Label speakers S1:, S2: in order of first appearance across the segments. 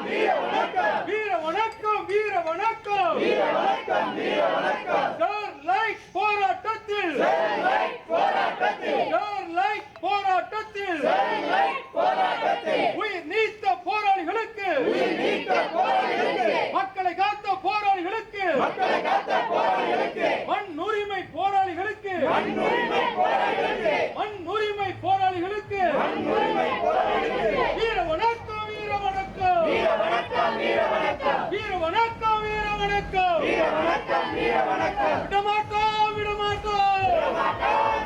S1: வீர வணக்கம் வீர வணக்கம் வீர வணக்கம் வீர வணக்கம் வீர வணக்கம் ஸ்டெர்லைட் போராட்டத்தில் ஸ்டெர்லைட் போராட்டத்தில் ஸ்டெர்லைட் போராட்டத்தில் ஸ்டெர்லைட் போராட்டத்தில் உயிர் நீத்த போராளிகளுக்கு உயிர் நீத்த போராளிகளுக்கு மக்களை காத்த போராளிகளுக்கு மக்களை காத்த போராளிகளுக்கு மண் உரிமை போராளிகளுக்கு மண் உரிமை போராளிகளுக்கு மண் உரிமை போராளிகளுக்கு மண் உரிமை போராளிகளுக்கு வீர வணக்கம் வீர வணக்கம் வீர வணக்கம் வீர வணக்கம் வீர வணக்கம் வீர வணக்கம் வீர வணக்கம் வீர வணக்கம் விடமாட்டோம் விடமாட்டோம் விடமாட்டோம்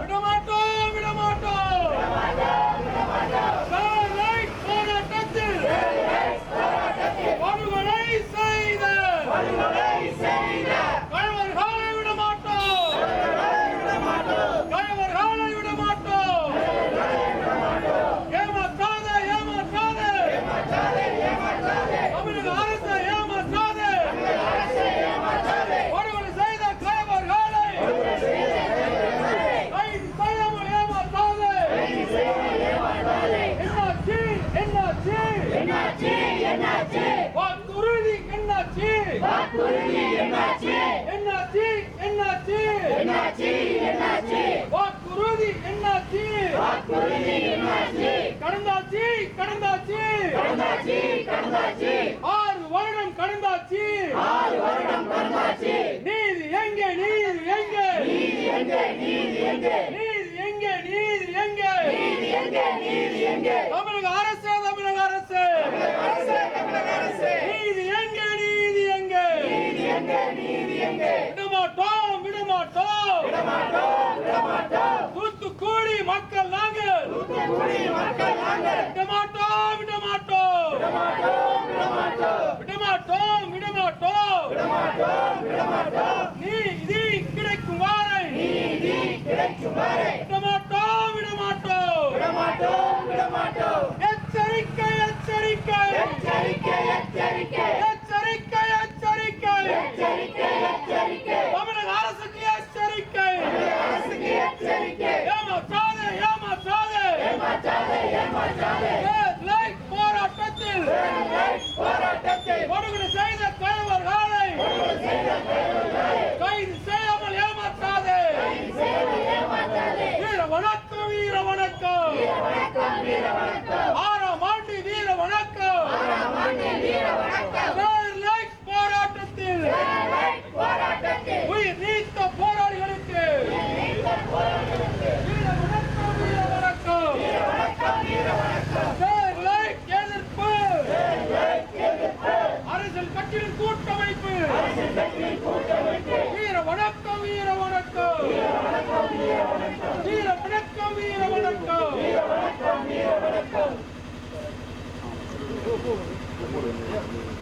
S1: விடமாட்டோம் விடமாட்டோம் ஸ்டெர்லைட் போராட்டத்தில் படுகொலை செய்த கயவர்களை விடமாட்டோம் கயவர்களை விடமாட்டோம் ஏமாற்றாதே ஏமாற்றாதே தமிழக அரசு ஏமாற்றாதே படுகொலை செய்த கயவர்களை கைது செய்யாமல் ஏமாற்றாதே என்னாச்சு என்னாச்சு என்னாச்சு வாக்குறுதி என்னாச்சு வாக்குறுதி என்னாச்சு என்னாச்சு என்னாச்சு என்னாச்சு என்னாச்சு வாக்குறுதி என்னாச்சு வாக்குறுதி என்னாச்சு கடந்தாச்சு கடந்தாச்சு கடந்தாச்சு கடந்தாச்சு 6 வருடம் கடந்தாச்சு 6 வருடம் கடந்தாச்சு நீதி எங்கே நீதி எங்கே நீதி எங்கே நீதி எங்கே நீதி எங்கே நீதி எங்கே நீதி எங்கே நீதி எங்கே தமிழக அரசு தமிழக அரசு தமிழக அரசு நீதி எங்கே நீதி எங்கே நீதி எங்கே நீதி எங்கே விடமாட்டோம் விடமாட்டோம் விடமாட்டோம் விடமாட்டோம் தூத்துக்குடி மக்கள் நாங்கள் தூத்துக்குடி மக்கள் நாங்கள் விடமாட்டோம் விடமாட்டோம் விடமாட்டோம் விடமாட்டோம் விடமாட்டோம் விடமாட்டோம் விடமாட்டோம் விடமாட்டோம் நீதி கிடைக்கும் வரை நீதி கிடைக்கும் வரை விடமாட்டோம் விடமாட்டோம் விடமாட்டோம் விடமாட்டோம் எச்சரிக்கை எச்சரிக்கை எச்சரிக்கை எச்சரிக்கை எச்சரிக்கை எச்சரிக்கை எச்சரிக்கை எச்சரிக்கை தமிழக அரசுக்கு எச்சரிக்கை அரசுக்கு எச்சரிக்கை ஏமாற்றாதே ஏமாற்றாதே ஏமாற்றாதே ஏமாற்றாதே ஸ்டெர்லைட் போராட்டத்தில் போராட்டத்தில் படுகொலை செய்த கயவர்களை கைது செய்யாமல் ஏமாற்றாதே வீர வணக்கம் வீர வணக்கம் ஆறாம் ஆண்டு வீர வணக்கம் ஸ்டெர்லைட் போராட்டத்தில் உயிர் நீத்த போராளிகளுக்கு வீர வணக்கம் வீர வணக்கம் ஸ்டெர்லைட் எதிர்ப்பு அரசியல் கட்சியின் கூட்டமைப்பு வீர வணக்கம் வீர வணக்கம் வீர வணக்கம் வீர வணக்கம்